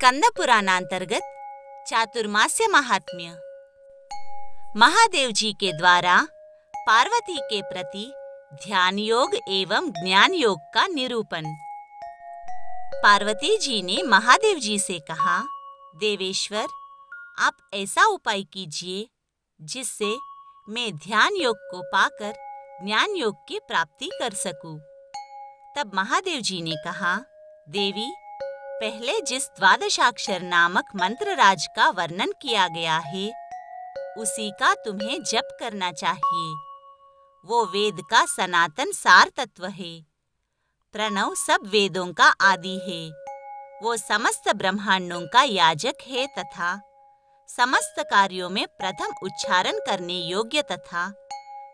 स्कंद पुराणांतर्गत चातुर्मास्य महात्म्य। महादेव जी के द्वारा पार्वती के प्रति ध्यान योग एवं ज्ञान योग का निरूपण। पार्वती जी ने महादेव जी से कहा, देवेश्वर, आप ऐसा उपाय कीजिए जिससे मैं ध्यान योग को पाकर ज्ञान योग की प्राप्ति कर सकूं। तब महादेव जी ने कहा, देवी, पहले जिस द्वादशाक्षर नामक मंत्र राज का वर्णन किया गया है, उसी का तुम्हें जप करना चाहिए। वो वेद का सनातन सार तत्व है। प्रणव सब वेदों का आदि है। वो समस्त ब्रह्मांडों का याजक है तथा समस्त कार्यों में प्रथम उच्चारण करने योग्य तथा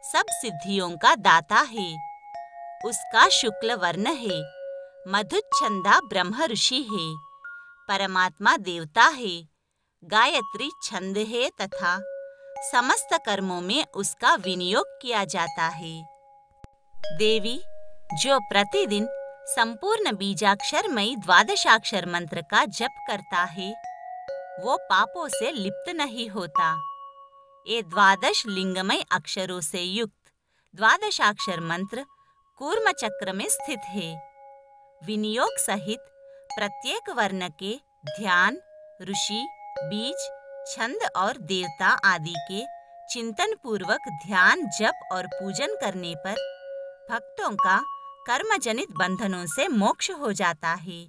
सब सिद्धियों का दाता है। उसका शुक्ल वर्ण है। मधुच्छंदा ब्रह्म ऋषि है। परमात्मा देवता है। गायत्री छंद है तथा समस्त कर्मों में उसका विनियोग किया जाता है। देवी, जो प्रतिदिन संपूर्ण बीजाक्षरमयी द्वादशाक्षर मंत्र का जप करता है, वो पापों से लिप्त नहीं होता। ये द्वादश लिंगमय अक्षरों से युक्त द्वादशाक्षर मंत्र कूर्म चक्र में स्थित है। विनियोग सहित प्रत्येक वर्ण के ध्यान, ऋषि, बीज, छंद और देवता आदि के चिंतन पूर्वक ध्यान, जप और पूजन करने पर भक्तों का कर्मजनित बंधनों से मोक्ष हो जाता है।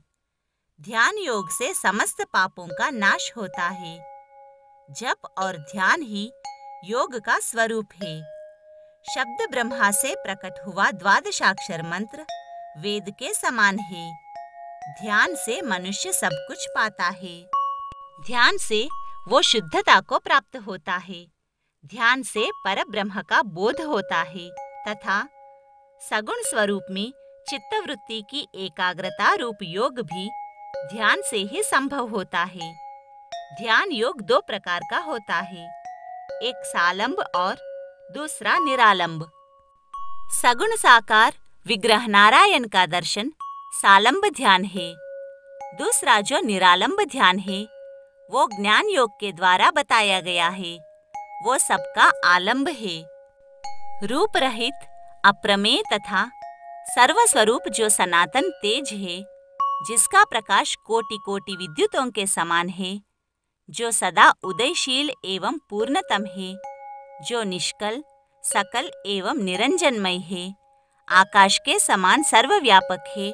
ध्यान योग से समस्त पापों का नाश होता है। जप और ध्यान ही योग का स्वरूप है। शब्द ब्रह्मा से प्रकट हुआ द्वादशाक्षर मंत्र वेद के समान है। ध्यान से मनुष्य सब कुछ पाता है। ध्यान से वो शुद्धता को प्राप्त होता है। ध्यान से परब्रह्म का बोध होता है तथा सगुण स्वरूप में चित्तवृत्ति की एकाग्रता रूप योग भी ध्यान से ही संभव होता है। ध्यान योग दो प्रकार का होता है, एक सालंब और दूसरा निरालंब। सगुण साकार विग्रह नारायण का दर्शन सालंब ध्यान है। दूसरा जो निरालंब ध्यान है, वो ज्ञान योग के द्वारा बताया गया है। वो सबका आलंब है। रूप रहित, अप्रमेय तथा सर्वस्वरूप जो सनातन तेज है, जिसका प्रकाश कोटि कोटि विद्युतों के समान है, जो सदा उदयशील एवं पूर्णतम है, जो निष्कल, सकल एवं निरंजनमय है, आकाश के समान सर्वव्यापक है,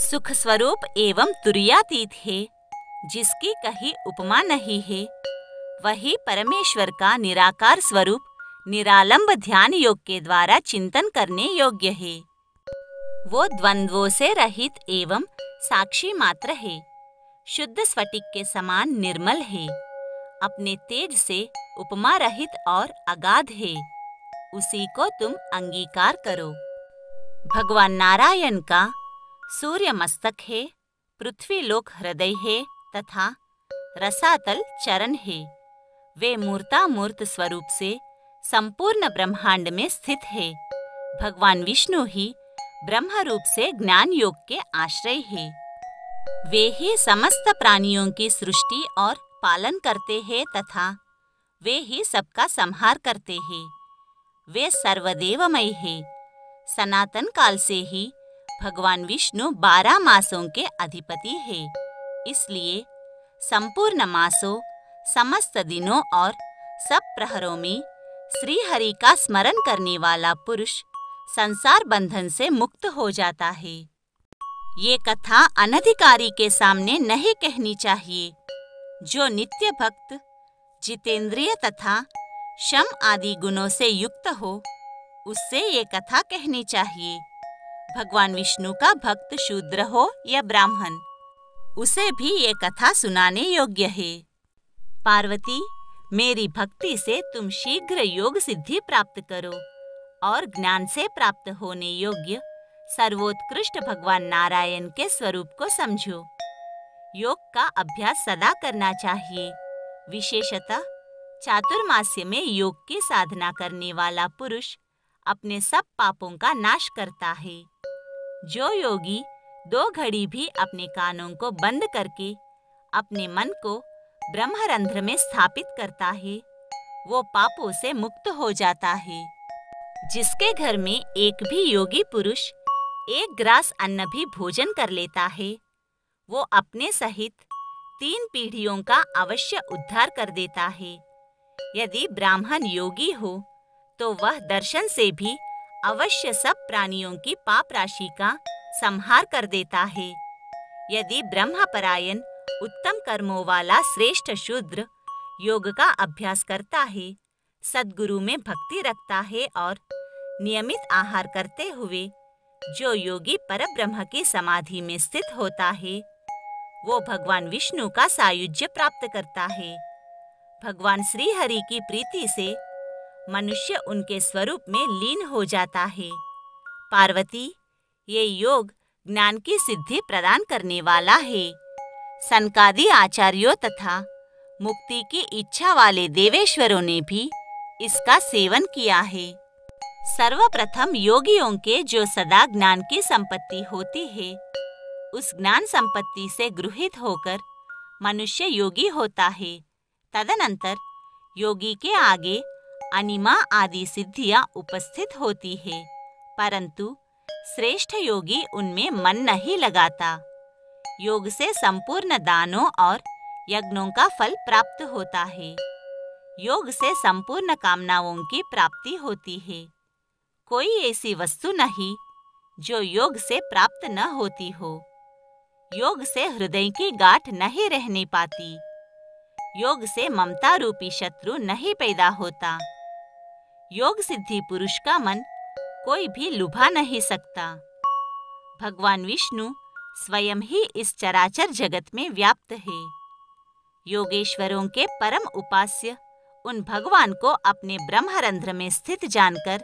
सुख स्वरूप एवं तुरीयातीत है, जिसकी कहीं उपमा नहीं है, वही परमेश्वर का निराकार स्वरूप निरालंब ध्यान योग के द्वारा चिंतन करने योग्य है। वो द्वंद्वों से रहित एवं साक्षी मात्र है। शुद्ध स्फटिक के समान निर्मल है। अपने तेज से उपमा रहित और अगाध है। उसी को तुम अंगीकार करो। भगवान नारायण का सूर्य मस्तक है, पृथ्वी लोक हृदय है तथा रसातल चरण है। वे मूर्तामूर्त स्वरूप से संपूर्ण ब्रह्मांड में स्थित है। भगवान विष्णु ही ब्रह्म रूप से ज्ञान योग के आश्रय है। वे ही समस्त प्राणियों की सृष्टि और पालन करते हैं तथा वे ही सबका संहार करते हैं। वे सर्वदेवमय है। सनातन काल से ही भगवान विष्णु 12 मासों के अधिपति है। इसलिए संपूर्ण मासों, समस्त दिनों और सब प्रहरों में श्री हरि का स्मरण करने वाला पुरुष संसार बंधन से मुक्त हो जाता है। ये कथा अनधिकारी के सामने नहीं कहनी चाहिए। जो नित्य भक्त, जितेंद्रिय तथा शम आदि गुणों से युक्त हो, उससे ये कथा कहनी चाहिए। भगवान विष्णु का भक्त शूद्र हो या ब्राह्मण, उसे भी ये कथा सुनाने योग्य है। पार्वती, मेरी भक्ति से तुम शीघ्र योग सिद्धि प्राप्त करो और ज्ञान से प्राप्त होने योग्य सर्वोत्कृष्ट भगवान नारायण के स्वरूप को समझो। योग का अभ्यास सदा करना चाहिए। विशेषतः चातुर्मास्य में योग की साधना करने वाला पुरुष अपने सब पापों का नाश करता है। जो योगी 2 घड़ी भी अपने कानों को बंद करके अपने मन को ब्रह्मरंध्र में स्थापित करता है, वो पापों से मुक्त हो जाता है। जिसके घर में एक भी योगी पुरुष एक ग्रास अन्न भी भोजन कर लेता है, वो अपने सहित 3 पीढ़ियों का अवश्य उद्धार कर देता है। यदि ब्राह्मण योगी हो तो वह दर्शन से भी अवश्य सब प्राणियों की पाप राशि का संहार कर देता है। यदि ब्रह्मपरायण उत्तम कर्मों वाला श्रेष्ठ शूद्र योग का अभ्यास करता है, सद्गुरु में भक्ति रखता है और नियमित आहार करते हुए जो योगी परब्रह्म की समाधि में स्थित होता है, वो भगवान विष्णु का सायुज्य प्राप्त करता है। भगवान श्री हरि की प्रीति से मनुष्य उनके स्वरूप में लीन हो जाता है। पार्वती, ये योग ज्ञान की सिद्धि प्रदान करने वाला है। सनकादि आचार्यों तथा मुक्ति की इच्छा वाले देवेश्वरों ने भी इसका सेवन किया है। सर्वप्रथम योगियों के जो सदा ज्ञान की संपत्ति होती है, उस ज्ञान संपत्ति से गृहीत होकर मनुष्य योगी होता है। तदनंतर योगी के आगे अनिमा आदि सिद्धियां उपस्थित होती है, परंतु श्रेष्ठ योगी उनमें मन नहीं लगाता। योग से संपूर्ण दानों और यज्ञों का फल प्राप्त होता है। योग से संपूर्ण कामनाओं की प्राप्ति होती है। कोई ऐसी वस्तु नहीं जो योग से प्राप्त न होती हो। योग से हृदय की गांठ नहीं रहने पाती। योग से ममता रूपी शत्रु नहीं पैदा होता। योग सिद्धि पुरुष का मन कोई भी लुभा नहीं सकता। भगवान विष्णु स्वयं ही इस चराचर जगत में व्याप्त है। योगेश्वरों के परम उपास्य उन भगवान को अपने ब्रह्मरंध्र में स्थित जानकर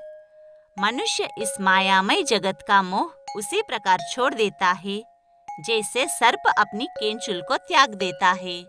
मनुष्य इस मायामय जगत का मोह उसी प्रकार छोड़ देता है जैसे सर्प अपनी केंचुल को त्याग देता है।